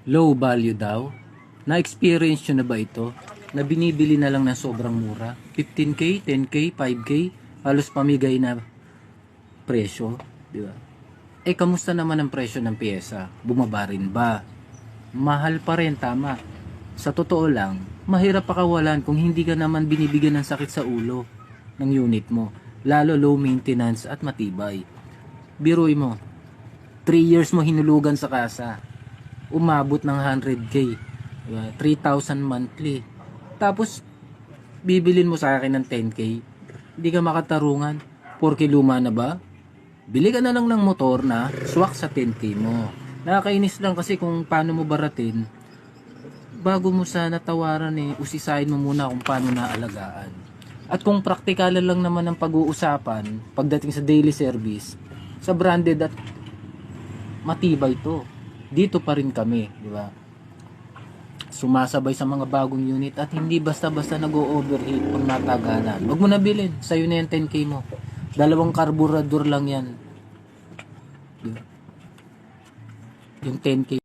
Low value daw. Na-experience nyo na ba ito? Na binibili na lang ng sobrang mura? 15K, 10K, 5K, halos pamigay na presyo, di ba? Kamusta naman ang presyo ng pyesa? Bumaba rin ba? Mahal pa rin, tama. Sa totoo lang, mahirap pakawalan kung hindi ka naman binibigyan ng sakit sa ulo ng unit mo. Lalo low maintenance at matibay. Biruin mo, 3 years mo hinulugan sa kasa. Umabot ng 100K. Diba? 3,000 monthly. Tapos, bibilin mo sa akin ng 10K. Hindi ka makatarungan. Porke luma na ba? Bili ka na lang ng motor na swak sa 10K mo. Nakakainis lang kasi kung paano mo baratin. Bago mo sana tawaran usisahin mo muna kung paano naalagaan. At kung praktikalan lang naman ang pag-uusapan pagdating sa daily service, sa branded at matibay to. Dito pa rin kami, di ba? Sumasabay sa mga bagong unit at hindi basta-basta nag-o-overheat pag nataganan. Huwag mo na bilhin, sa'yo na yung 10K mo. 2 karburador lang yan. Diba? Yung 10K